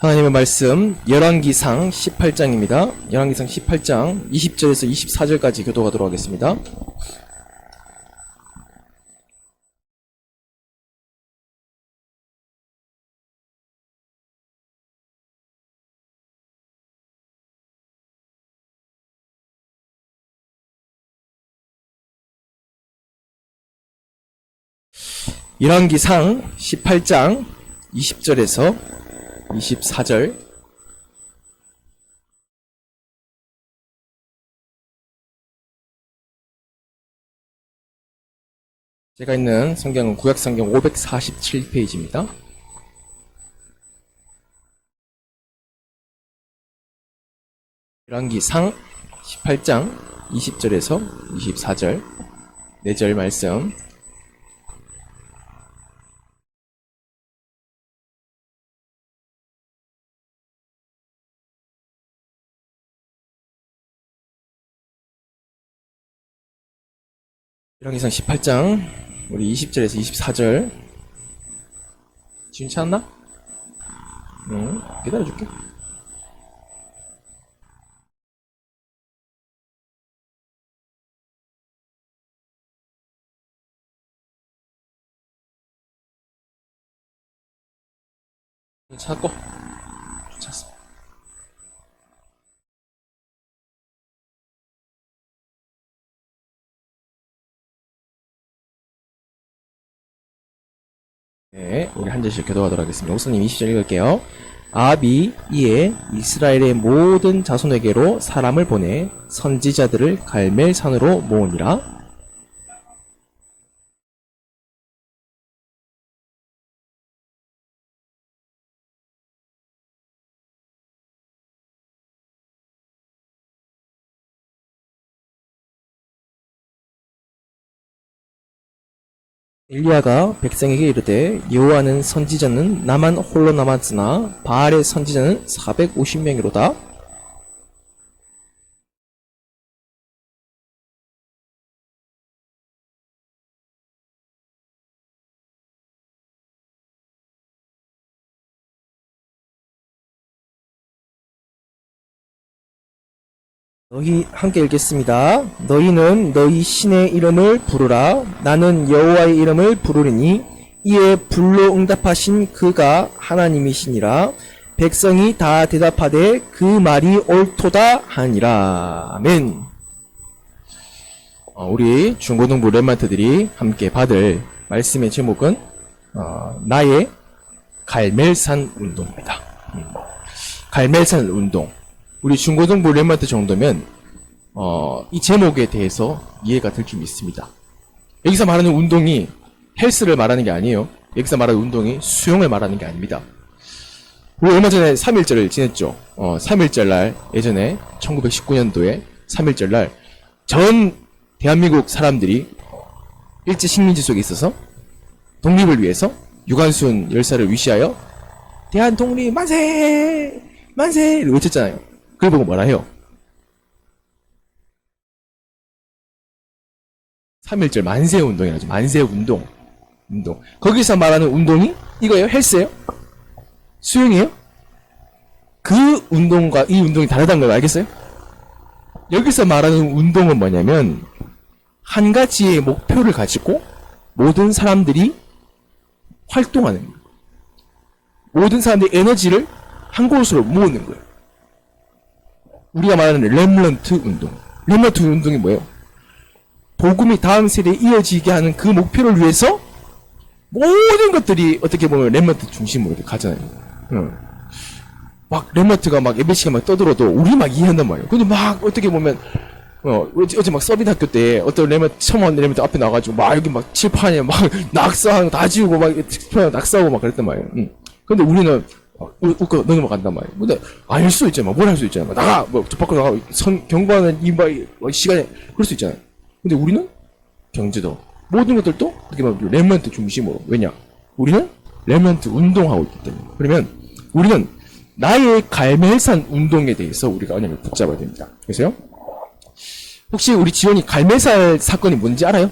하나님의 말씀 열왕기상 18장입니다. 열왕기상 18장 20절에서 24절까지 교도하도록 하겠습니다. 열왕기상 18장 20절에서 24절. 제가 있는 성경은 구약성경 547페이지입니다. 열왕기상 18장 20절에서 24절 4절 말씀. 열왕기상 18장 우리 20절에서 24절 지금 찾았나? 응, 기다려줄게. 찾고 찾았어. 네, 우리 한 절씩 교도하도록 하겠습니다. 목사님 20절 읽을게요. 아합이 이에 이스라엘의 모든 자손에게로 사람을 보내 선지자들을 갈멜산으로 모으니라. 엘리야가 백성에게 이르되 여호와는 선지자는 나만 홀로 남았으나 바알의 선지자는 450명이로다. 너희 함께 읽겠습니다. 너희는 너희 신의 이름을 부르라. 나는 여호와의 이름을 부르리니 이에 불로 응답하신 그가 하나님이시니라. 백성이 다 대답하되 그 말이 옳도다 하니라. 아멘. 우리 중고등부 랩마트들이 함께 받을 말씀의 제목은 나의 갈멜산 운동입니다. 갈멜산 운동. 우리 중고등부 랩마트 정도면 이 제목에 대해서 이해가 될 줄 믿습니다. 여기서 말하는 운동이 헬스를 말하는 게 아니에요. 여기서 말하는 운동이 수영을 말하는 게 아닙니다. 우리 얼마 전에 3.1절을 지냈죠. 3.1절 날, 예전에 1919년도에 3.1절 날 전 대한민국 사람들이 일제 식민지 속에 있어서 독립을 위해서 유관순 열사를 위시하여 대한 독립 만세! 만세를 외쳤잖아요. 그걸 보고 뭐라 해요? 3.1절 만세 운동이라죠. 만세 운동. 거기서 말하는 운동이 이거예요? 헬스예요? 수영이에요? 그 운동과 이 운동이 다르다는 걸 알겠어요? 여기서 말하는 운동은 뭐냐면 한 가지의 목표를 가지고 모든 사람들이 활동하는 거예요. 모든 사람들의 에너지를 한 곳으로 모으는 거예요. 우리가 말하는 렘넌트 운동. 렘넌트 운동이 뭐예요? 복음이 다음 세대에 이어지게 하는 그 목표를 위해서 모든 것들이 어떻게 보면 렘넌트 중심으로 가잖아요. 막 렘넌트가 막 예배시간 막 떠들어도 우리 막 이해한단 말이에요. 근데 막 어떻게 보면 어제 막 서빈 학교 때 어떤 렘넌트 처음 온 렘넌트 앞에 나와가지고 막 여기 막 칠판에 막 낙서하고 다 지우고 막 칠판에 낙서하고 막 그랬단 말이에요. 근데 우리는 웃고 넘어간단 말이에요. 근데 아닐 수 있잖아. 뭘 할 수 있잖아. 나가! 저 밖으로 나가. 경고하는 시간에 그럴 수 있잖아요. 근데 우리는 경제도 모든 것들도 어떻게 보면 렘넌트 중심으로. 왜냐? 우리는 렘넌트 운동하고 있기 때문에. 그러면 우리는 나의 갈멜산 운동에 대해서 우리가 언약을 붙잡아야 됩니다. 그래서요. 혹시 우리 지원이 갈멜산 사건이 뭔지 알아요?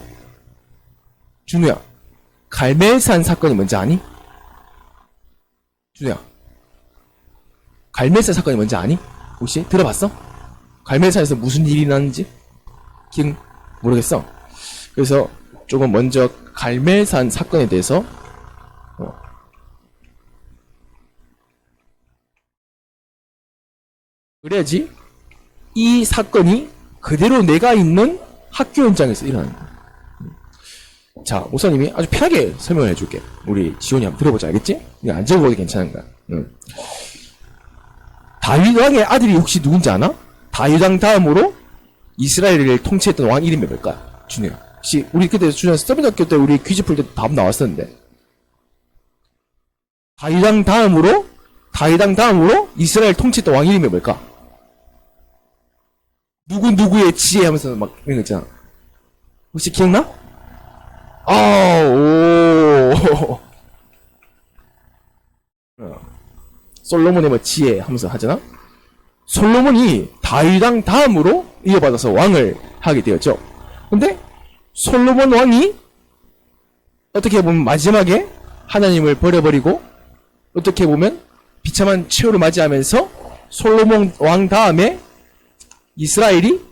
준우야, 갈멜산 사건이 뭔지 아니? 준우야, 갈멜산 사건이 뭔지 아니? 혹시 들어봤어? 갈멜산에서 무슨 일이 났는지? 기억 모르겠어. 그래서 조금 먼저 갈멜산 사건에 대해서 그래야지 이 사건이 그대로 내가 있는 학교 현장에서 일어나는 거야. 자, 목사님이 아주 편하게 설명을 해줄게. 우리 지원이 한번 들어보자. 알겠지? 이거 안 적어도 괜찮은 거야. 다윗 왕의 아들이 혹시 누군지 아나? 다윗 왕 다음으로 이스라엘을 통치했던 왕 이름이 뭘까? 준이야. 혹시 우리 그때 준이야 서민학교 때 우리 퀴즈 풀 때 답 나왔었는데. 다윗 왕 다음으로 이스라엘 통치했던 왕 이름이 뭘까? 누구의 지혜 하면서 막 이런 거 있잖아. 혹시 기억나? 오. 솔로몬의 뭐 지혜 하면서 하잖아? 솔로몬이 다윗 왕 다음으로 이어받아서 왕을 하게 되었죠. 근데 솔로몬 왕이 어떻게 보면 마지막에 하나님을 버려버리고 어떻게 보면 비참한 최후를 맞이하면서 솔로몬 왕 다음에 이스라엘이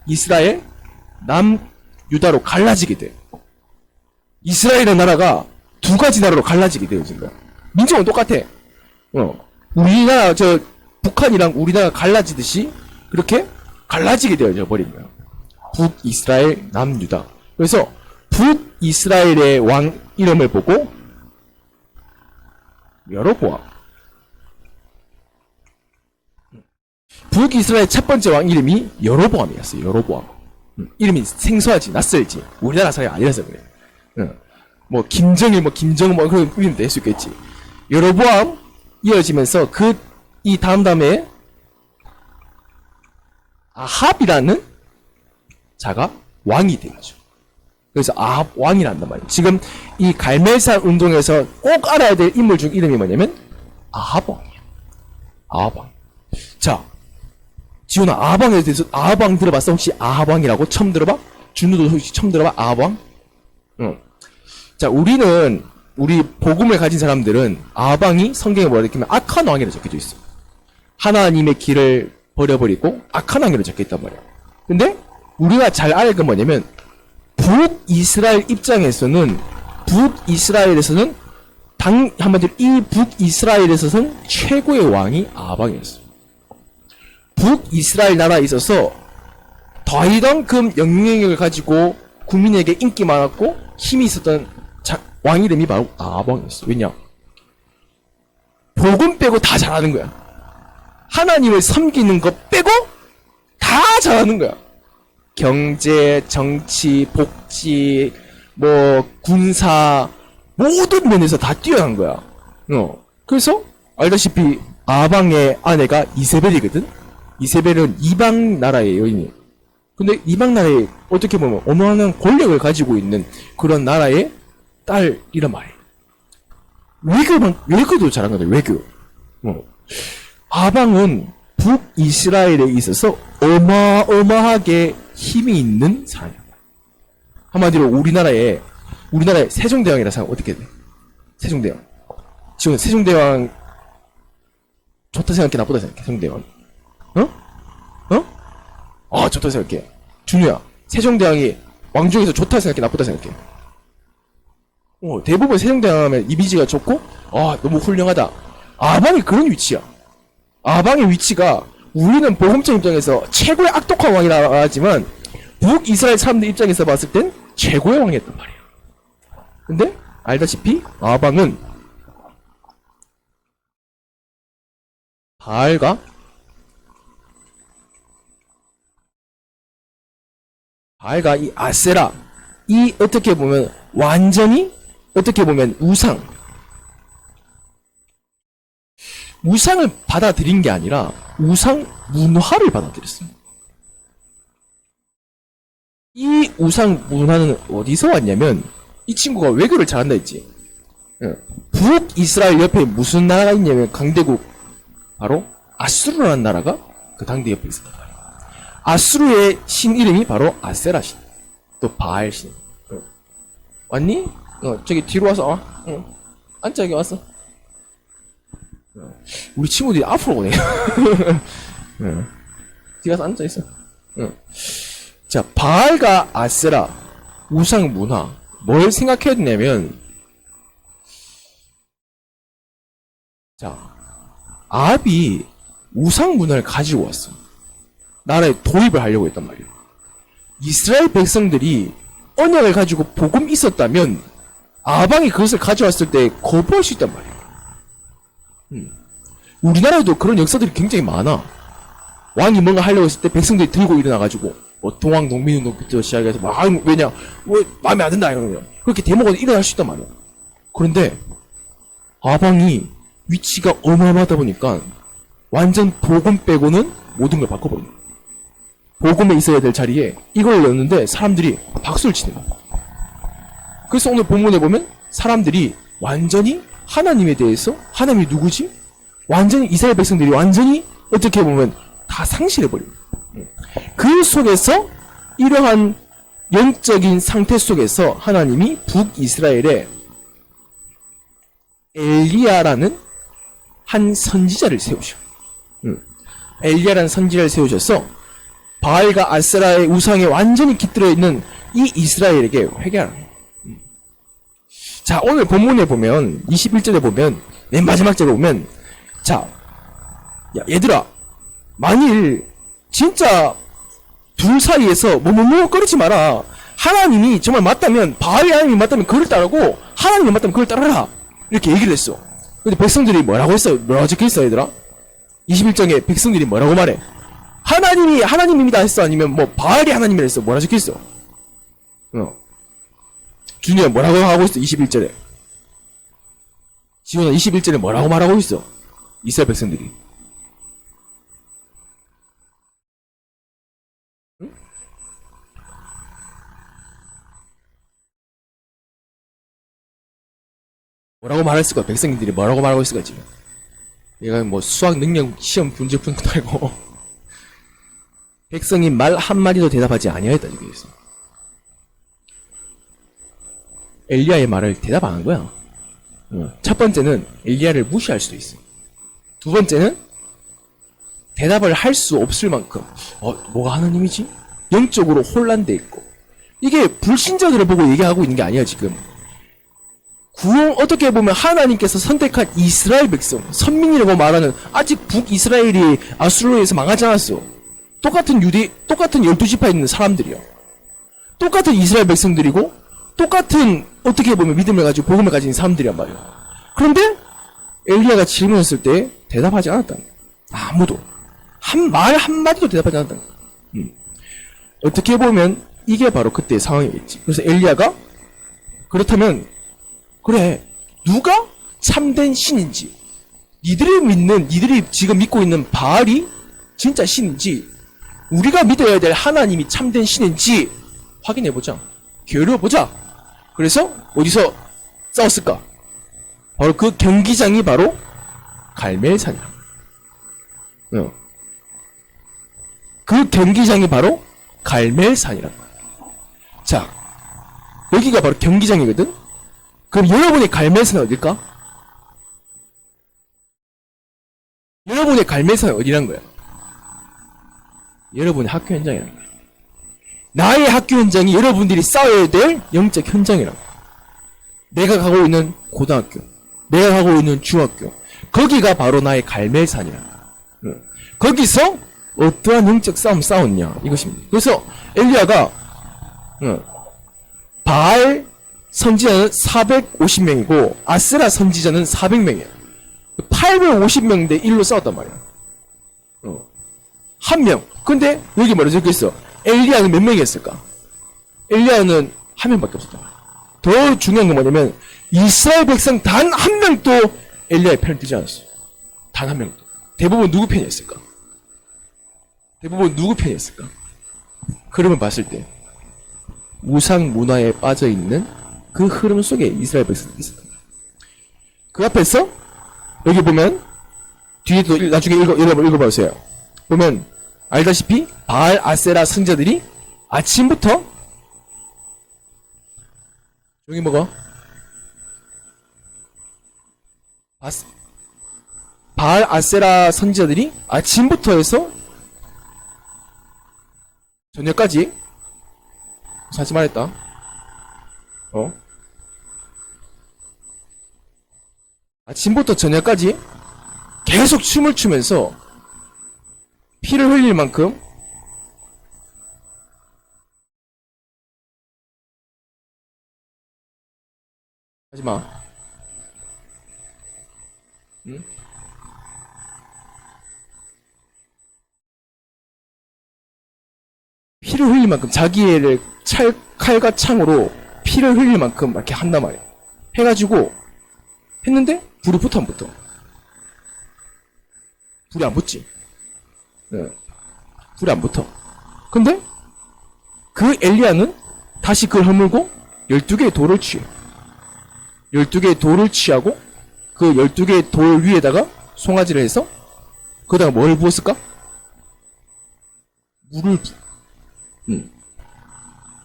북이스라엘, 남유다로 갈라지게 돼요. 이스라엘의 나라가 두 가지 나라로 갈라지게 돼요, 지금. 민족은 똑같아. 우리나라, 북한이랑 우리나라 갈라지듯이 그렇게 갈라지게 되어져 버린 거야. 북이스라엘, 남유다. 그래서 북이스라엘의 왕 이름을 보고 여로보암. 북이스라엘 첫 번째 왕 이름이 여로보암이었어요. 여로보암. 이름이 생소하지, 낯설지. 우리나라 사람이 아니라서 그래. 뭐 김정일, 뭐 김정은 뭐 그런 이름 낼 수 있겠지. 여로보암 이어지면서 이 다음에 아합이라는 자가 왕이 된 거죠. 그래서 아합 왕이 난단 말이에요. 지금 이 갈멜산 운동에서 꼭 알아야 될 인물 중 이름이 뭐냐면 아합 왕이에요. 아합 왕. 자, 지훈아, 아합왕에 대해서 아합왕 들어봤어? 혹시 아합왕이라고 처음 들어봐? 준우도 혹시 처음 들어봐? 아합왕? 응. 자, 우리 복음을 가진 사람들은 아합왕이 성경에 뭐라 적히면 악한 왕이라고 적혀져 있어. 하나님의 길을 버려버리고 악한 왕이라고 적혀있단 말이야. 근데 우리가 잘 알아야 할 건 뭐냐면 북이스라엘 입장에서는 북이스라엘에서는 한마디로 이 북이스라엘에서는 최고의 왕이 아합왕이었어. 북이스라엘 나라에 있어서 다윗왕급 영향력을 가지고 국민에게 인기 많았고 힘이 있었던 왕 이름이 바로 아합왕이었어. 왜냐? 복음 빼고 다 잘하는 거야. 하나님을 섬기는 것 빼고 다 잘하는 거야. 경제, 정치, 복지, 뭐 군사 모든 면에서 다 뛰어난 거야. 그래서 알다시피 아합왕의 아내가 이세벨이거든. 이세벨은 이방 나라의 여인이에요. 근데 이방 나라에 어떻게 보면 어마어마한 권력을 가지고 있는 그런 나라의 딸이란 말이에요. 외교도 잘한 거다. 외교. 아합왕은 북이스라엘에 있어서 어마어마하게 힘이 있는 사람이야. 한마디로 우리나라의 세종대왕이라 생각 어떻게 돼? 세종대왕. 지금 세종대왕 좋다 생각해, 나쁘다 생각해? 세종대왕. 좋다 생각해. 준우야, 세종대왕이 왕 중에서 좋다 생각해, 나쁘다 생각해? 대부분 세종대왕 하면 이미지가 좋고, 너무 훌륭하다. 아합왕이 그런 위치야. 아합왕의 위치가 우리는 복음적 입장에서 최고의 악독한 왕이라 하지만 북이스라엘 사람들 입장에서 봤을 땐 최고의 왕이었단 말이야. 근데 알다시피 아합왕은 바알과 이 아세라, 이 어떻게 보면 완전히 어떻게 보면 우상을 받아들인 게 아니라 우상 문화를 받아들였어요. 이 우상 문화는 어디서 왔냐면 이 친구가 외교를 잘한다 했지. 북이스라엘 옆에 무슨 나라가 있냐면 강대국, 바로 아수르라는 나라가 그 당대 옆에 있었단 말이야. 아수르의 신 이름이 바로 아세라 신, 또 바알 신. 왔니? 저기 뒤로 와서 앉아. 여기 왔어. 우리 친구들이 앞으로 오네. 뒤가서 앉아있어. 자, 바알과 아세라, 우상 문화. 뭘 생각해야 되냐면, 자, 아합이 우상 문화를 가지고 왔어. 나라에 도입을 하려고 했단 말이야. 이스라엘 백성들이 언약을 가지고 복음 있었다면, 아방이 그것을 가져왔을 때 거부할 수 있단 말이야. 우리나라에도 그런 역사들이 굉장히 많아. 왕이 뭔가 하려고 했을 때 백성들이 들고 일어나가지고 뭐 동학 농민운동부터 시작해서 막 왜냐 왜 마음에 안 든다 이러면 그렇게 데모가 일어날 수 있단 말이야. 그런데 아방이 위치가 어마어마하다 보니까 완전 복음 빼고는 모든 걸 바꿔버린 거야. 복음에 있어야 될 자리에 이걸 넣었는데 사람들이 박수를 치는 거야. 그래서 오늘 본문에 보면 사람들이 완전히 하나님에 대해서 하나님이 누구지? 완전히 이스라엘 백성들이 완전히 어떻게 보면 다 상실해버립니다. 그 속에서 이러한 영적인 상태 속에서 하나님이 북이스라엘에 엘리야라는 한 선지자를 세우셔. 엘리야라는 선지자를 세우셔서 바알과 아세라의 우상에 완전히 깃들어 있는 이 이스라엘에게 회개하라. 자, 오늘 본문에 보면 21절에 보면 맨 마지막 절에 보면 자, 야, 얘들아, 만일 진짜 둘 사이에서 뭐거리지 마라. 하나님이 정말 맞다면 바알이 하나님이 맞다면 그걸 따르고 하나님이 맞다면 그걸 따르라. 이렇게 얘기를 했어. 근데 백성들이 뭐라고 했어요? 뭐라고 적혀있어 얘들아? 21장에 백성들이 뭐라고 말해? 하나님이 하나님입니다 했어? 아니면 뭐 바알이 하나님이라 했어? 뭐라고 적혀있어? 준이야 뭐라고 하고 있어? 21절에 지훈아 21절에 뭐라고 말하고 있어? 이스라엘 백성들이 응? 뭐라고 말했을까? 백성들이 뭐라고 말하고 있을까 지금? 얘가 뭐 수학 능력 시험 문제 푸는 것도 아니고 백성이 말 한마디도 대답하지 아니하였다 이렇게 있어. 엘리야의 말을 대답 안 한 거야. 첫 번째는 엘리야를 무시할 수도 있어. 두 번째는 대답을 할 수 없을 만큼 뭐가 하나님이지? 영적으로 혼란돼 있고 이게 불신자들을 보고 얘기하고 있는 게 아니야 지금. 구원 어떻게 보면 하나님께서 선택한 이스라엘 백성 선민이라고 말하는 아직 북이스라엘이 아수르에서 망하지 않았어. 똑같은 12지파에 있는 사람들이야. 똑같은 이스라엘 백성들이고 똑같은 어떻게 보면 믿음을 가지고 복음을 가진 사람들이란 말이야. 그런데 엘리야가 질문했을 때 대답하지 않았다. 아무도 말 한마디도 대답하지 않았다. 어떻게 보면 이게 바로 그때의 상황이겠지. 그래서 엘리야가 그렇다면 그래 누가 참된 신인지 니들이 지금 믿고 있는 바알이 진짜 신인지 우리가 믿어야 될 하나님이 참된 신인지 확인해보자. 겨루어보자. 그래서 어디서 싸웠을까? 바로 그 경기장이 바로 갈멜산이야. 그 경기장이 바로 갈멜산이란 말이야. 자, 여기가 바로 경기장이거든? 그럼 여러분의 갈멜산은 어딜까? 여러분의 갈멜산은 어디란 거야? 여러분의 학교 현장이란 거야. 나의 학교 현장이 여러분들이 싸워야 될 영적 현장이란 거야. 내가 가고 있는 고등학교, 내가 가고 있는 중학교, 거기가 바로 나의 갈멜산이란 거야. 거기서 어떠한 영적 싸움 싸웠냐 이것입니다. 그래서 엘리야가 바알 선지자는 450명이고 아세라 선지자는 400명이야. 850명 대 1로 싸웠단 말이야. 한 명. 근데 여기 뭐라 적혀있어? 엘리야는 몇 명이었을까? 엘리야는 한 명밖에 없었다. 더 중요한 건 뭐냐면 이스라엘 백성 단 한 명도 엘리야의 편을 들지 않았어. 단 한 명도. 대부분 누구 편이었을까? 대부분 누구 편이었을까? 흐름을 봤을 때 우상 문화에 빠져있는 그 흐름 속에 이스라엘 백성들이 있었다. 그 앞에서 여기 보면 뒤에도 나중에 읽어보세요. 보면 알다시피 바알 아세라 선지자들이 아침부터 조용히 먹어. 바알 아세라 선지자들이 아침부터 해서 저녁까지 사지 말했다. 아침부터 저녁까지 계속 춤을 추면서 피를 흘릴 만큼 하지마. 응? 피를 흘릴 만큼 자기애를 칼과 창으로 피를 흘릴 만큼 이렇게 한단 말이야. 해가지고 했는데 불이 붙어 안 붙어? 불이 안 붙지. 네. 불이 안 붙어. 근데 그 엘리야는 다시 그걸 허물고 12개의 돌을 취해. 12개의 돌을 취하고 그 12개의 돌 위에다가 송아지를 해서 거기다가 뭘 부었을까? 물을 부.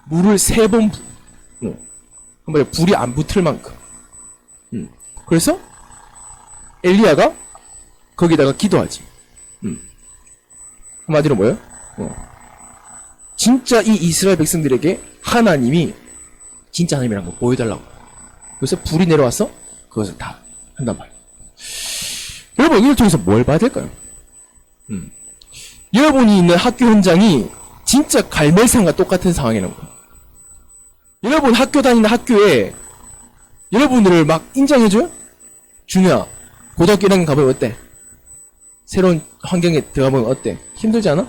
물을 3번 부. 한번 불이 안 붙을 만큼. 그래서 엘리야가 거기다가 기도하지. 한마디로 뭐예요? 진짜 이 이스라엘 백성들에게 하나님이 진짜 하나님이란 거 보여달라고. 그래서 불이 내려와서 그것을 다 한단 말이에요. 여러분, 이걸 통해서 뭘 봐야 될까요? 여러분이 있는 학교 현장이 진짜 갈멜산과 똑같은 상황이라는 거예요. 여러분 학교 다니는 학교에 여러분들을 막 인정해줘요? 준우야, 고등학교 1학년 가보면 어때? 새로운 환경에 들어가보면 어때? 힘들지 않아?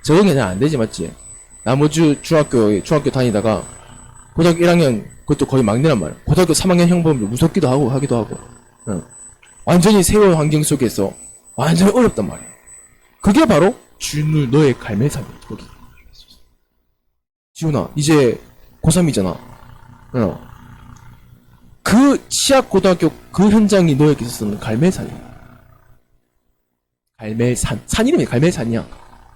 적응이 잘 안 되지, 맞지? 나머지 중학교 다니다가 고등학교 1학년, 그것도 거의 막내란 말이야. 고등학교 3학년 형 보면 무섭기도 하고 하기도 하고. 완전히 새로운 환경 속에서 완전히 어렵단 말이야. 그게 바로 준우 너의 갈멜산이야, 거기. 지훈아, 이제 고3이잖아. 그 치악고등학교 그 현장이 너에게 있었는 갈멜산이야. 갈멜산. 산 이름이 갈멜산이야.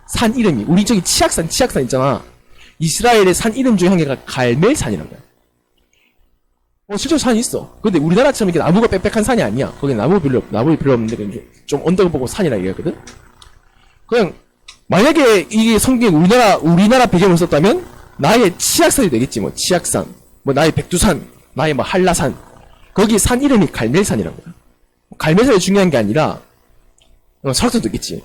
산 이름이. 우리 저기 치악산 있잖아. 이스라엘의 산 이름 중에 한 개가 갈멜산이란 거야. 실제로 산이 있어. 근데 우리나라처럼 이렇게 나무가 빽빽한 산이 아니야. 거기 나무 별로 없는데, 좀 언덕을 보고 산이라 얘기하거든? 그냥, 만약에 이게 성경에 우리나라 배경을 썼다면, 나의 치악산이 되겠지, 뭐, 치악산. 뭐, 나의 백두산. 나의 뭐, 한라산. 거기 산 이름이 갈멜산이란 거야. 갈멜산이 중요한 게 아니라, 설득도 있겠지.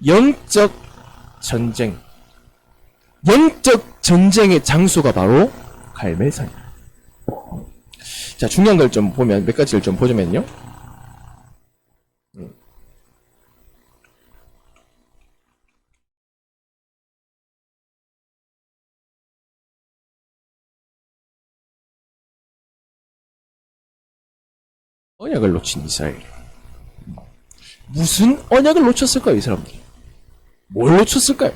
영적 전쟁. 영적 전쟁의 장소가 바로 갈멜산이야. 자, 중요한 걸 좀 보면, 몇 가지를 좀 보자면요. 언약을 놓친 이스라엘. 무슨 언약을 놓쳤을까요, 이 사람들이? 뭘 놓쳤을까요?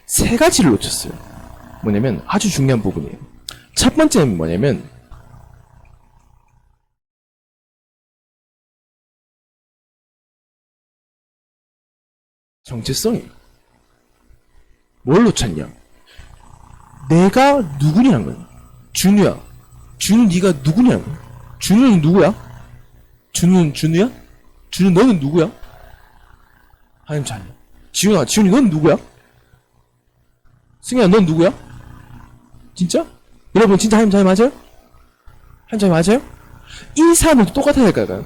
3가지를 놓쳤어요. 뭐냐면, 아주 중요한 부분이에요. 첫 번째는 뭐냐면, 정체성이에요. 뭘 놓쳤냐? 내가 누구냐는 거야. 준우야. 준우 네가 누구냐는 거야. 준우는 누구야? 준우는 준우야? 준우 너는 누구야? 하나님 자녀. 지훈이 넌 누구야? 승현아 넌 누구야? 진짜? 여러분 진짜 하나님 자녀 맞아요? 하나님 자녀 맞아요? 이 사람들도 똑같아야 될까요?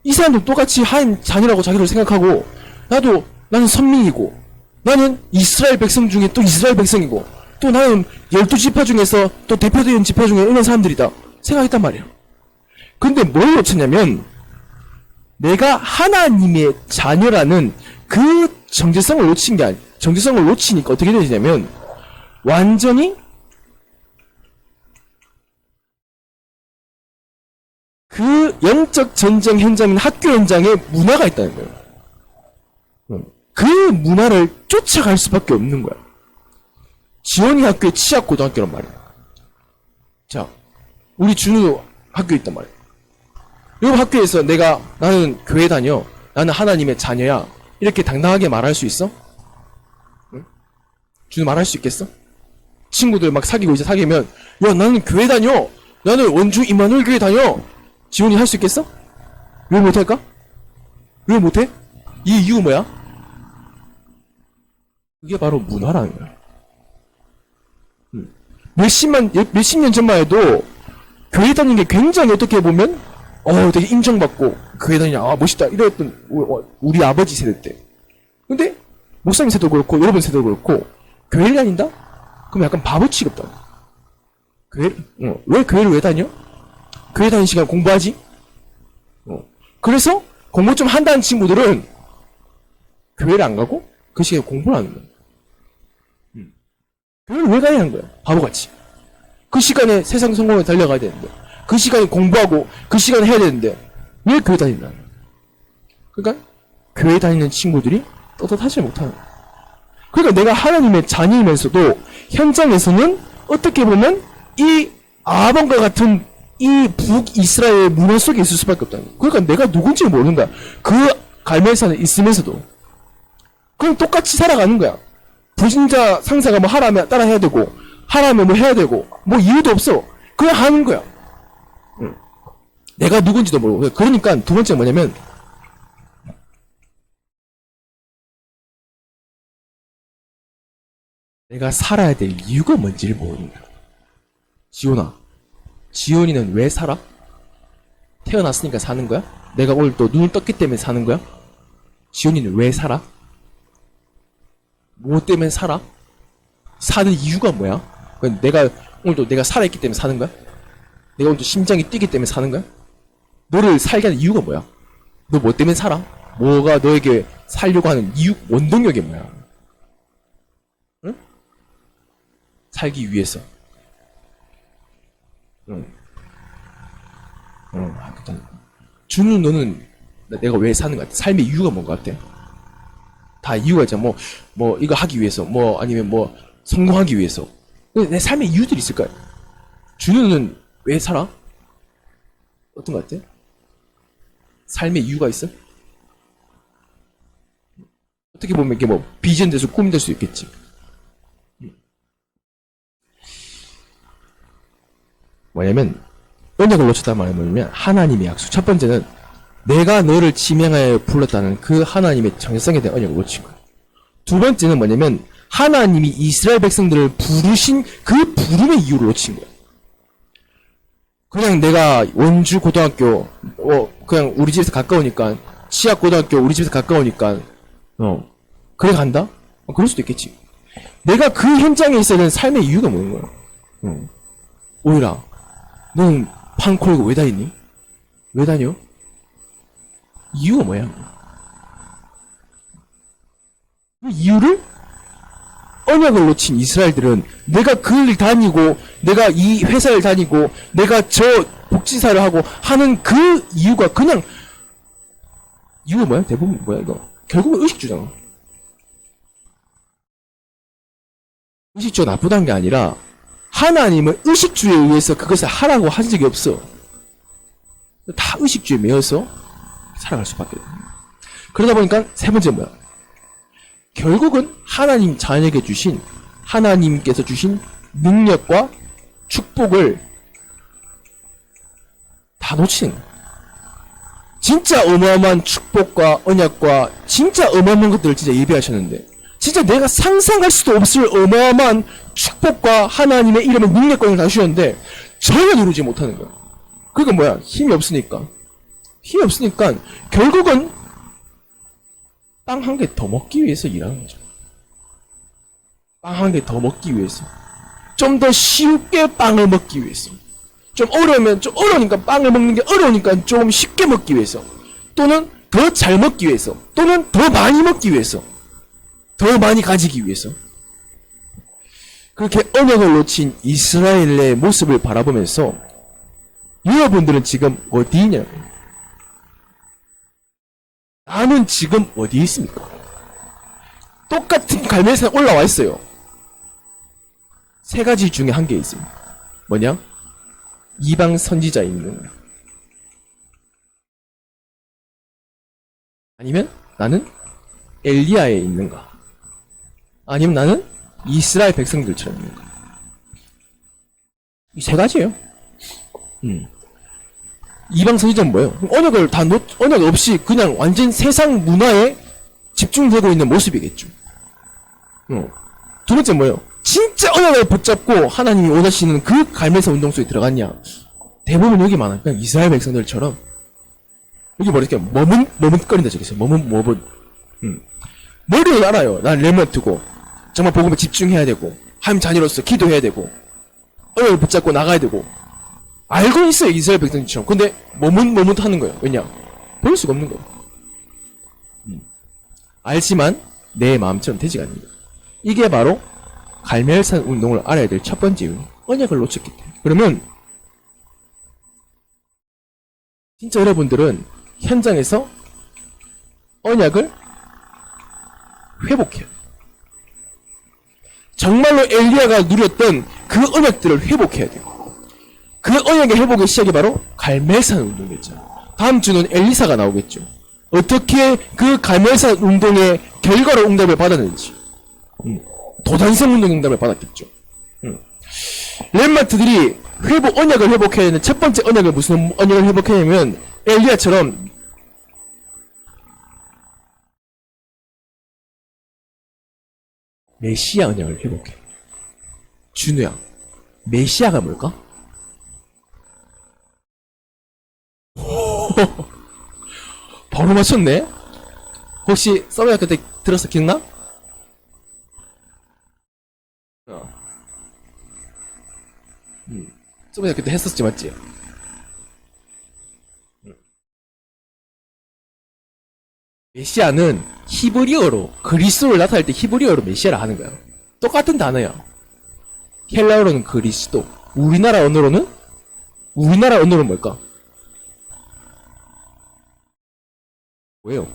이 사람도 똑같이 하나님 자녀라고 자기를 생각하고 나는 선민이고 나는 이스라엘 백성 중에 또 이스라엘 백성이고 또 나는 12지파 중에서 또 대표되는 지파 중에 이런 사람들이다 생각했단 말이야. 근데 뭘 놓쳤냐면 내가 하나님의 자녀라는 그 정체성을 놓친 게 아니야. 정체성을 놓치니까 어떻게 되냐면 완전히 그 영적 전쟁 현장인 학교 현장에 문화가 있다는 거예요. 그 문화를 쫓아갈 수밖에 없는 거야. 지원이 학교에 치악고등학교란 말이야. 자, 우리 준우 학교에 있단 말이야. 이 학교에서 나는 교회 다녀. 나는 하나님의 자녀야. 이렇게 당당하게 말할 수 있어? 응? 준우 말할 수 있겠어? 친구들 막 사귀고 이제 사귀면 야 나는 교회 다녀. 나는 원주 임마누엘 교회 다녀. 지훈이 할 수 있겠어? 왜 못할까? 왜 못해? 이 이유 뭐야? 그게 바로 문화라는 거야. 몇십 년 전만 해도 교회 다니는 게 굉장히 어떻게 보면 되게 인정받고 교회 다니냐 멋있다 이랬던 우리 아버지 세대 때. 근데 목사님 세대도 그렇고 여러분 세대도 그렇고 교회를 다닌다? 그럼 약간 바보 취급다. 왜 교회를 왜 다녀? 교회 다니는 시간 공부하지? 그래서 공부 좀 한다는 친구들은 교회를 안 가고 그 시간에 공부를 하는 거야. 교회를 왜 다니는 거야? 바보같이. 그 시간에 세상 성공에 달려가야 되는데, 그 시간에 공부하고, 그 시간에 해야 되는데, 왜 교회 다니는 거야? 그러니까, 교회 다니는 친구들이 떳떳하지 못하는 거야. 그러니까 내가 하나님의 자녀이면서도, 현장에서는 어떻게 보면, 이 아합과 같은 이 북이스라엘 문화 속에 있을 수밖에 없다는 거야. 그러니까 내가 누군지 모르는 거야. 그 갈멜산에 있으면서도. 그럼 똑같이 살아가는 거야. 불신자 상사가 뭐 하라면 따라 해야 되고, 하라면 뭐 해야 되고, 뭐 이유도 없어. 그냥 하는 거야. 내가 누군지도 모르고. 그러니까 두 번째 뭐냐면, 내가 살아야 될 이유가 뭔지를 모르는 거야. 지훈이는 왜 살아? 태어났으니까 사는 거야? 내가 오늘 또 눈을 떴기 때문에 사는 거야? 지훈이는 왜 살아? 뭐 때문에 살아? 사는 이유가 뭐야? 내가 오늘도 내가 살아있기 때문에 사는 거야? 내가 오늘도 심장이 뛰기 때문에 사는 거야? 너를 살게 하는 이유가 뭐야? 너 뭐 때문에 살아? 뭐가 너에게 살려고 하는 이유, 원동력이 뭐야? 응? 살기 위해서. 응. 준우 너는 내가 왜 사는 것 같아? 삶의 이유가 뭔 것 같아? 다 이유가 있잖아. 뭐, 이거 하기 위해서, 아니면 성공하기 위해서. 내 삶의 이유들이 있을 거야. 준우는 왜 살아? 어떤 것 같아? 삶의 이유가 있어? 어떻게 보면 이게 비전 돼서 꿈이 될 수 있겠지. 뭐냐면, 언약을 놓쳤단 말은 뭐냐면, 하나님의 약속. 첫 번째는, 내가 너를 지명하여 불렀다는 그 하나님의 정체성에 대한 언약을 놓친 거야. 두 번째는 뭐냐면 하나님이 이스라엘 백성들을 부르신 그 부름의 이유를 놓친 거야. 그냥 내가 원주 고등학교 그냥 우리 집에서 가까우니까 치악 고등학교 우리 집에서 가까우니까 그래 간다? 그럴 수도 있겠지. 내가 그 현장에 있어야 되는 삶의 이유가 뭐인 거야? 오히려 너는 팡콜고 왜 다니니? 왜 다녀? 이유가 뭐야? 그 이유를 언약을 놓친 이스라엘들은 내가 그 일 다니고 내가 이 회사를 다니고 내가 저 복지사를 하고 하는 그 이유가 그냥 이유가 뭐야? 대부분 뭐야 이거? 결국은 의식주잖아. 의식주가 나쁘다는 게 아니라 하나님은 의식주에 의해서 그것을 하라고 한 적이 없어. 다 의식주에 매여서 살아갈 수밖에 없어. 그러다 보니까 세 번째 뭐야? 결국은 하나님 자녀에게 주신 하나님께서 주신 능력과 축복을 다 놓치는 거야. 진짜 어마어마한 축복과 언약과 진짜 어마어마한 것들을 진짜 예비하셨는데 진짜 내가 상상할 수도 없을 어마어마한 축복과 하나님의 이름의 능력과 다 주셨는데 전혀 누르지 못하는 거야. 그게 뭐야? 힘이 없으니까 결국은 빵 한 개 더 먹기 위해서 일하는 거죠. 빵 한 개 더 먹기 위해서. 좀 더 쉽게 빵을 먹기 위해서. 좀 어려우니까 빵을 먹는 게 어려우니까 좀 쉽게 먹기 위해서. 또는 더 잘 먹기 위해서. 또는 더 많이 먹기 위해서. 더 많이 가지기 위해서. 그렇게 언약을 놓친 이스라엘의 모습을 바라보면서 여러분들은 지금 어디 있냐? 나는 지금 어디에 있습니까? 똑같은 갈멜산에 올라와 있어요. 세 가지 중에 한 개 있습니다. 뭐냐? 이방 선지자에 있는 거야. 아니면 나는 엘리야에 있는가? 아니면 나는 이스라엘 백성들처럼 있는가? 이 세 가지예요. 이방 선지자는 뭐예요? 언약을 언약 없이 그냥 완전 세상 문화에 집중되고 있는 모습이겠죠. 두 번째 뭐예요? 진짜 언약을 붙잡고 하나님이 원하시는 그 갈멜산 운동 속에 들어갔냐? 대부분 여기 많아요. 그냥 이스라엘 백성들처럼. 여기 뭐랄까, 머뭇거린다 저기서. 머리는 알아요. 난 렘넌트고, 정말 복음에 집중해야 되고, 하나님 자녀로서 기도해야 되고, 언약을 붙잡고 나가야 되고, 알고 있어요, 이스라엘 백성들처럼. 근데, 머뭇하는 거예요. 왜냐? 볼 수가 없는 거예요. 알지만, 내 마음처럼 되지가 않는 거예요. 이게 바로, 갈멜산 운동을 알아야 될 첫 번째 이유. 언약을 놓쳤기 때문에. 그러면, 진짜 여러분들은 현장에서 언약을 회복해요. 정말로 엘리야가 누렸던 그 언약들을 회복해야 돼요. 그 언약의 회복의 시작이 바로 갈멜산 운동이겠죠. 다음 주는 엘리사가 나오겠죠. 어떻게 그 갈멜산 운동의 결과로 응답을 받았는지. 도단성 운동 응답을 받았겠죠. 렘마트들이 언약을 회복해야 되는 첫 번째 언약을 무슨 언약을 회복해냐면 엘리야처럼 메시아 언약을 회복해. 준우야, 메시아가 뭘까? 바로 맞췄네? 혹시 서브학교 때 들었어? 기억나? 서브학교 때 했었지, 맞지? 메시아는 히브리어로, 그리스도를 나타낼 때 히브리어로 메시아라 하는 거야. 똑같은 단어야. 헬라어로는 그리스도. 우리나라 언어로는 뭘까? 뭐예요?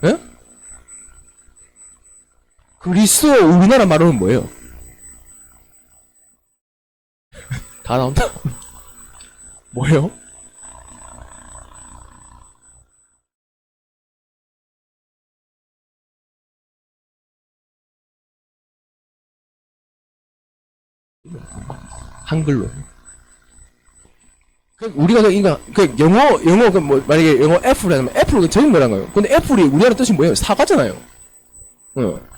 에? 그리스도 우리나라 말로는 뭐예요? 다 나온다. 뭐예요? 한글로. 우리가 영어 만약에 영어 F라면 애플은 적은 거란 거예요. 근데 애플이 우리나라 뜻이 뭐예요? 사과잖아요.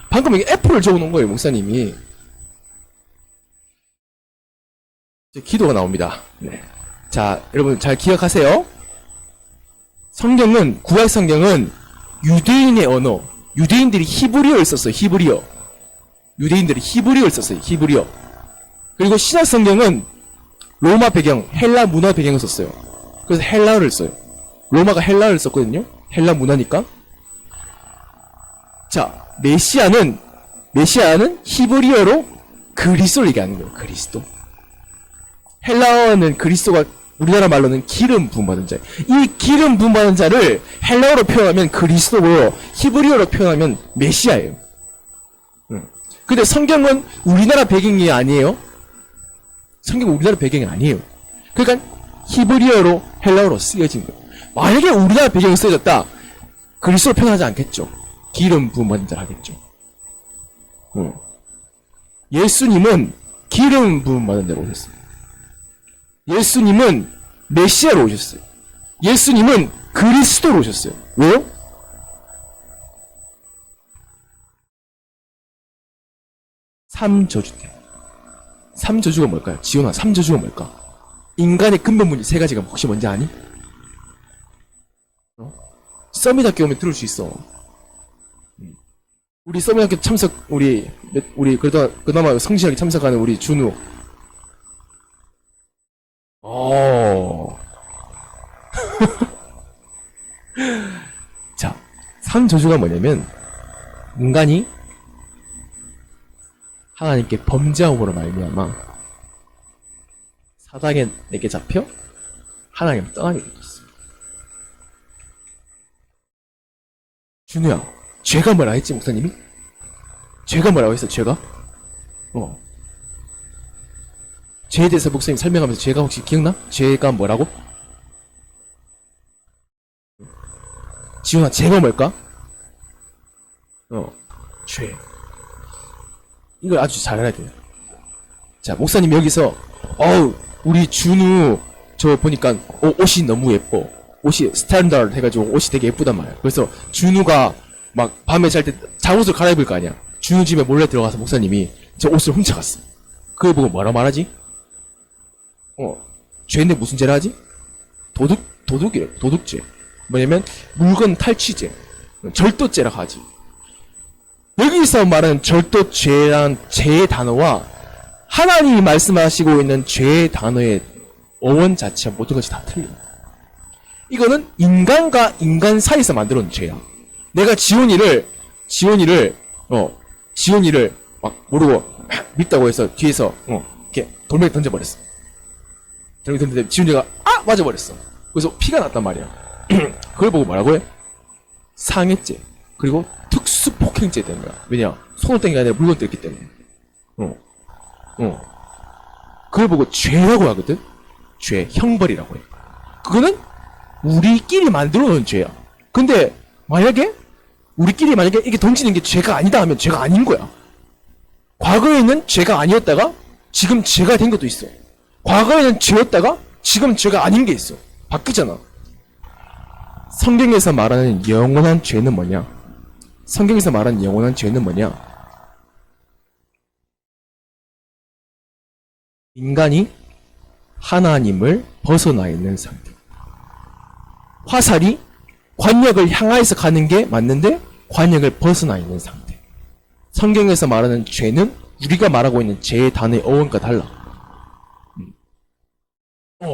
방금 이게 애플을 적어놓은 거예요, 목사님이. 이제 기도가 나옵니다. 네. 자, 여러분 잘 기억하세요. 구약 성경은 유대인의 언어, 유대인들이 히브리어를 썼어요, 히브리어. 유대인들이 히브리어를 썼어요, 히브리어. 그리고 신약 성경은 로마 배경, 헬라 문화 배경을 썼어요. 그래서 헬라어를 써요. 로마가 헬라어를 썼거든요. 헬라 문화니까. 자, 메시아는 히브리어로 그리스도를 얘기하는 거예요. 그리스도. 헬라어는 그리스도가 우리나라 말로는 기름 부음받은 자. 이 기름 부음받은 자를 헬라어로 표현하면 그리스도고 히브리어로 표현하면 메시아예요. 근데 성경은 우리나라 배경이 아니에요. 성경은 우리나라 배경이 아니에요. 그러니까 히브리어로 헬라어로 쓰여진 거예요. 만약에 우리나라 배경이 쓰여졌다, 그리스도로 표현하지 않겠죠. 기름 부음받은 자를 하겠죠. 예수님은 기름 부음받은 자로 오셨어요. 예수님은 메시아로 오셨어요. 예수님은 그리스도로 오셨어요. 왜요? 삼저주 때문에. 삼저주가 뭘까요? 지훈아, 삼저주가 뭘까? 인간의 근본 문제 세 가지가 혹시 뭔지 아니? 서밋학교 오면 들을 수 있어. 우리 서밋학교 참석, 우리 그나마 성실하게 참석하는 우리 준우. 자, 삼저주가 뭐냐면, 인간이 하나님께 범죄함으로 말미암아 사단에게 잡혀 하나님을 떠나게 되었습니다. 준우야, 죄가 뭐라 했지, 목사님이? 죄가 뭐라고 했어, 죄가? 죄에 대해서 목사님 설명하면서 죄가 혹시 기억나? 죄가 뭐라고? 지훈아, 죄가 뭘까? 죄. 이걸 아주 잘 알아야 돼요. 자, 목사님 여기서, 우리 준우, 저 보니까, 옷이 너무 예뻐. 옷이 스탠다드 해가지고 옷이 되게 예쁘단 말이야. 그래서 준우가 막 밤에 잘 때 잠옷을 갈아입을 거 아니야. 준우 집에 몰래 들어가서 목사님이 저 옷을 훔쳐갔어. 그걸 보고 뭐라 말하지? 죄인데 무슨 죄라 하지? 도둑이래. 도둑죄. 뭐냐면, 물건 탈취죄. 절도죄라 하지. 여기서 말하는 절도죄란 죄의 단어와 하나님이 말씀하시고 있는 죄의 단어의 어원 자체와 모든 것이 다 틀려. 이거는 인간과 인간 사이에서 만들어 놓은 죄야. 내가 지원이를 막 모르고 밉다고 해서 뒤에서 이렇게 돌멩이 던져버렸어. 돌멩이 던졌는데 지원이가 맞아버렸어. 그래서 피가 났단 말이야. 그걸 보고 뭐라고 해? 상해죄. 그리고 특수폭행죄 되는 거야. 왜냐? 손을 뗀 게 아니라 물건 뗐기 때문에. 그걸 보고 죄라고 하거든? 죄, 형벌이라고 해. 그거는 우리끼리 만들어 놓은 죄야. 근데, 우리끼리 만약에 이게 던지는 게 죄가 아니다 하면 죄가 아닌 거야. 과거에는 죄가 아니었다가, 지금 죄가 된 것도 있어. 과거에는 죄였다가, 지금 죄가 아닌 게 있어. 바뀌잖아. 성경에서 말하는 영원한 죄는 뭐냐? 성경에서 말하는 영원한 죄는 뭐냐? 인간이 하나님을 벗어나 있는 상태. 화살이 관역을 향하여서 가는 게 맞는데 관역을 벗어나 있는 상태. 성경에서 말하는 죄는 우리가 말하고 있는 죄의 단어의 어원과 달라.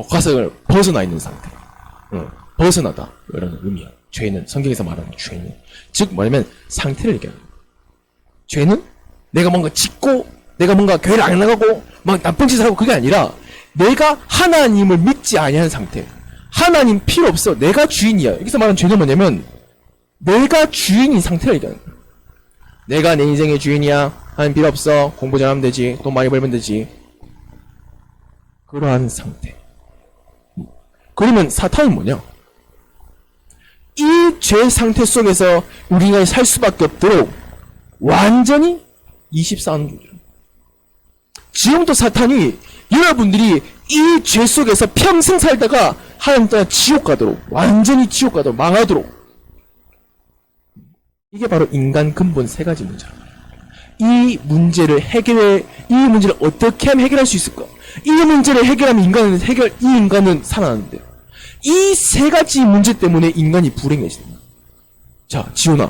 화살을 벗어나 있는 상태. 벗어나다. 이런 의미야. 죄는, 성경에서 말하는 죄는. 즉, 뭐냐면, 상태를 얘기하는 거야. 죄는 내가 뭔가 짓고, 내가 뭔가 교회를 안 나가고, 막 나쁜 짓을 하고 그게 아니라, 내가 하나님을 믿지 아니하는 상태. 하나님 필요 없어. 내가 주인이야. 여기서 말하는 죄는 뭐냐면, 내가 주인인 상태를 얘기하는 거야. 내가 내 인생의 주인이야. 하나님 필요 없어. 공부 잘하면 되지. 돈 많이 벌면 되지. 그러한 상태. 그러면 사탄은 뭐냐? 이 죄 상태 속에서 우리가 살 수밖에 없도록 완전히 24는 지금부터 사탄이 여러분들이 이 죄 속에서 평생 살다가 하나님 따라 지옥 가도록, 완전히 지옥 가도록, 망하도록. 이게 바로 인간 근본 세 가지 문제라. 이 문제를 어떻게 하면 해결할 수 있을까? 이 문제를 해결하면 이 인간은 살아나는데. 이 세 가지 문제 때문에 인간이 불행해진다. 자, 지훈아.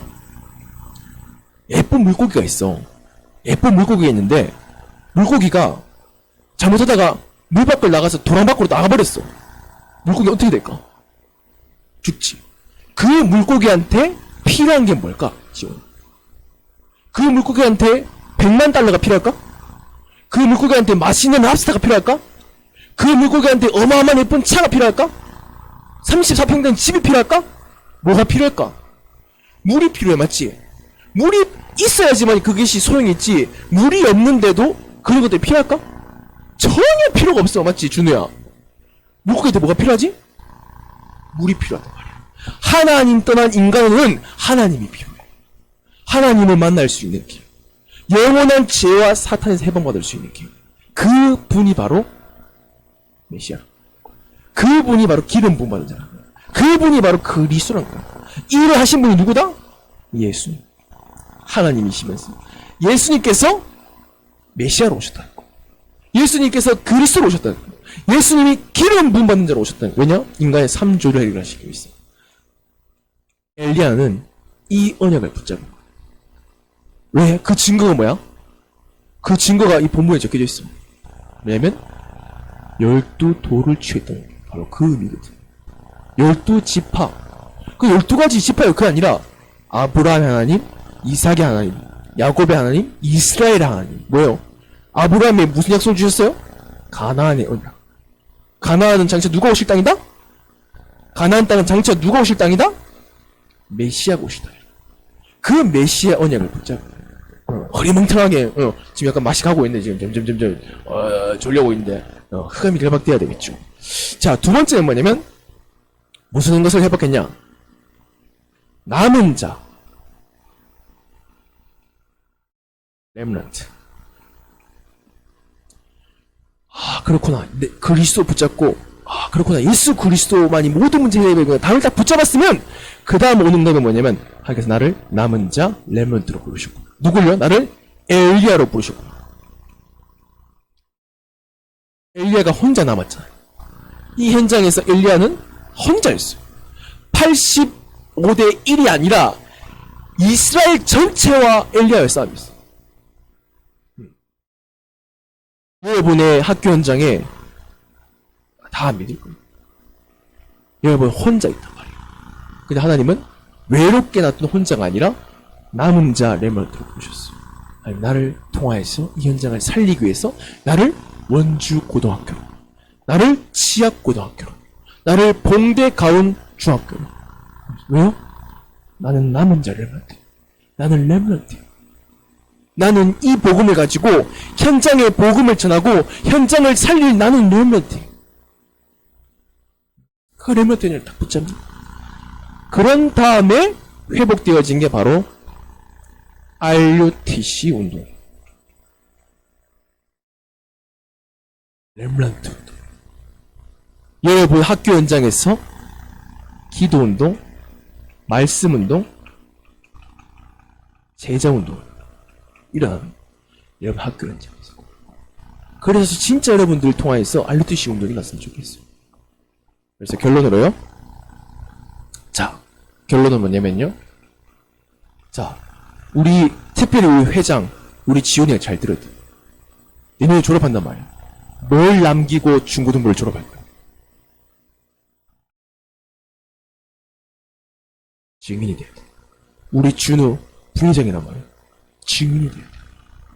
예쁜 물고기가 있어. 예쁜 물고기가 있는데, 물고기가 잘못하다가 물 밖을 나가서 도랑 밖으로 나가버렸어. 물고기 어떻게 될까? 죽지. 그 물고기한테 필요한 게 뭘까? 지훈아. 그 물고기한테 100만 달러가 필요할까? 그 물고기한테 맛있는 랍스타가 필요할까? 그 물고기한테 어마어마한 예쁜 차가 필요할까? 34평된 집이 필요할까? 뭐가 필요할까? 물이 필요해, 맞지? 물이 있어야지만 그것이 소용이 있지. 물이 없는데도 그런 것들이 필요할까? 전혀 필요가 없어, 맞지, 준우야? 물고기한테 뭐가 필요하지? 물이 필요하단 말이야. 하나님 떠난 인간은 하나님이 필요해. 하나님을 만날 수 있는 길. 영원한 죄와 사탄에서 해방받을 수 있는 길. 그 분이 바로 메시아. 그분이 바로 기름 부음 받은 자라. 그분이 바로 그리스도란 거야. 이 일을 하신 분이 누구다? 예수님. 하나님이시면서 예수님께서 메시아로 오셨다는 거. 예수님께서 그리스도로 오셨다는 거. 예수님이 기름 부음 받는 자로 오셨다는 거. 왜냐? 인간의 3조를 해결하시기 위해서. 엘리야는 이 언약을 붙잡은 거야. 왜? 그 증거가 뭐야? 그 증거가 이 본문에 적혀져 있어. 왜냐면 12돌을 취했다는 게 바로 그 의미거든. 12지파. 그 12가지 지파요. 그게 아니라 아브라함의 하나님, 이삭의 하나님, 야곱의 하나님, 이스라엘의 하나님. 뭐예요? 아브라함에 무슨 약속을 주셨어요? 가나안의 언약. 가나안은 장차 누가 오실 땅이다? 가나안 땅은 장차 누가 오실 땅이다? 메시아가 오실 땅이다. 그 메시아 언약을 붙잡고 허리멍텅하게 지금 약간 맛이 가고 있는데 지금 점점 졸려고 있는데 흑암이 결박돼야 되겠죠. 자, 두 번째는 뭐냐면 무슨 것을 회복했냐? 남은 자, 렘넌트. 그렇구나. 그리스도 붙잡고, 그렇구나. 예수 그리스도만이 모든 문제 해결되고 답을 딱 붙잡았으면, 그 다음 오는 거는 뭐냐면, 하나님께서 나를 남은 자, 렘넌트로 부르셨고. 누굴요? 나를 엘리야로 부르셨고. 엘리야가 혼자 남았잖아요. 이 현장에서 엘리야는 혼자였어요. 85대 1이 아니라, 이스라엘 전체와 엘리야의 싸움이었어요. 여러분의 학교 현장에 다 믿을 거예요. 여러분 혼자 있단 말이에요. 근데 하나님은 외롭게 놔둔 혼자가 아니라 남은 자 렘넌트로 부르셨어요. 하나님 나를 통하여서 이 현장을 살리기 위해서 나를 원주 고등학교로, 나를 치악 고등학교로, 나를 봉대 가운 중학교로. 왜요? 나는 남은 자 렘넌트. 나는 렘넌트. 나는 이 복음을 가지고 현장에 복음을 전하고 현장을 살릴 나는 렘넌트. 그 렘넌트를 딱 붙잡는. 그런 다음에 회복되어진 게 바로 RUTC 운동. 렘넌트 운동. 여러분 학교 현장에서 기도 운동, 말씀 운동, 제자 운동 이런 여러분 학교 현장에서. 그래서 진짜 여러분들 통하여서 RUTC 운동이 났으면 좋겠어요. 그래서 결론으로요. 자, 결론은 뭐냐면요. 자, 우리 특별히 우리 회장, 우리 지원이가 잘 들어야 돼. 내년에 졸업한단 말이야. 뭘 남기고 중고등부를 졸업할 거야? 증인이 돼야 돼. 우리 준우 부회장이란 말이야. 증인이 돼야 돼.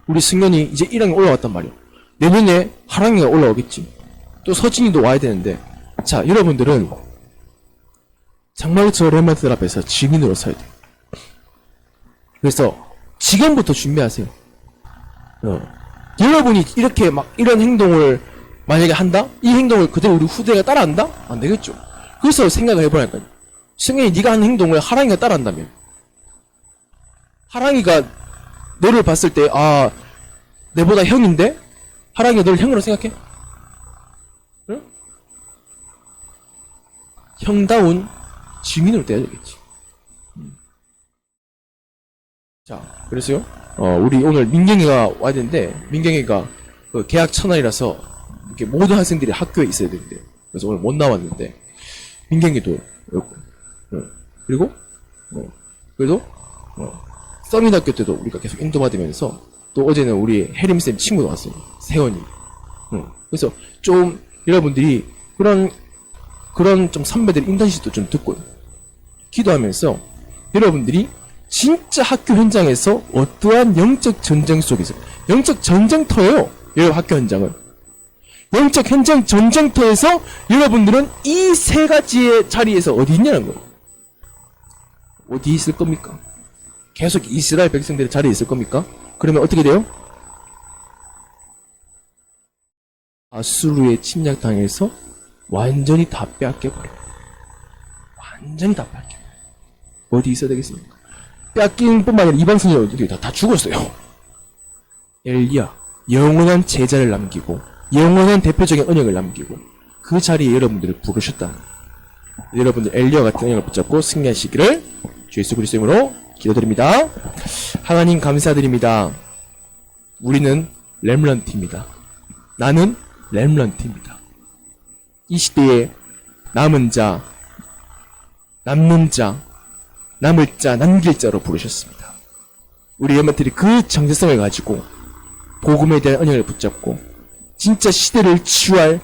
우리 승현이 이제 1학년 올라왔단 말이야. 내년에 하랑이가 올라오겠지. 또 서진이도 와야 되는데, 자, 여러분들은 정말 저 렘넌트들 앞에서 증인으로 서야 돼요. 그래서 지금부터 준비하세요. 여러분이 이렇게 막 이런 행동을 만약에 한다? 이 행동을 그대로 우리 후대가 따라한다? 안 되겠죠. 그래서 생각을 해보라니까요. 승현이 네가 하는 행동을 하랑이가 따라한다면, 하랑이가 너를 봤을 때 내보다 형인데 하랑이가 너를 형으로 생각해? 응? 형다운 증인으로 돼야 되겠지. 자, 그래서요. 우리 오늘 민경이가 와야 되는데, 민경이가 그 계약 첫날이라서 이렇게 모든 학생들이 학교에 있어야 되는데, 그래서 오늘 못 나왔는데, 민경이도 그리고 그래도 서민학교 때도 우리가 계속 인도받으면서, 또 어제는 우리 혜림쌤 친구도 왔어요. 세원이. 그래서 좀 여러분들이 그런 좀 선배들 인턴십도 좀 듣고 기도하면서 여러분들이 진짜 학교 현장에서 어떠한 영적 전쟁 속에서, 영적 전쟁터예요. 여러분 학교 현장은 영적 현장 전쟁터에서 여러분들은 이 세 가지의 자리에서 어디 있냐는 거예요. 어디 있을 겁니까? 계속 이스라엘 백성들의 자리에 있을 겁니까? 그러면 어떻게 돼요? 아수르의 침략당해서 완전히 다 빼앗겨버려요. 완전히 다 빼앗겨요. 어디 있어야 되겠습니까? 빼앗긴 뿐만 아니라 이방선이 다 죽었어요. 엘리야, 영원한 제자를 남기고 영원한 대표적인 언약을 남기고 그 자리에 여러분들을 부르셨다. 여러분들 엘리야 같은 언약을 붙잡고 승리하시기를 주 예수 그리스도 이름으로 기도드립니다. 하나님 감사드립니다. 우리는 렘넌트입니다. 나는 렘넌트입니다. 이 시대에 남은 자, 남는 자, 남을 자, 남길 자로 부르셨습니다. 우리 렘넌트들이 그 정체성을 가지고 복음에 대한 언약을 붙잡고 진짜 시대를 치유할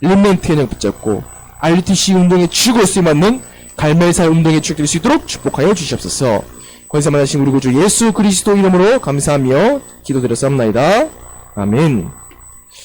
렘넌트 언약을 붙잡고 RUTC 운동의 주고 쓰임받는 갈멜산 운동에 축될 수 있도록 축복하여 주시옵소서. 권세만하신 우리 구주 예수 그리스도 이름으로 감사하며 기도드렸사옵나이다. 아멘.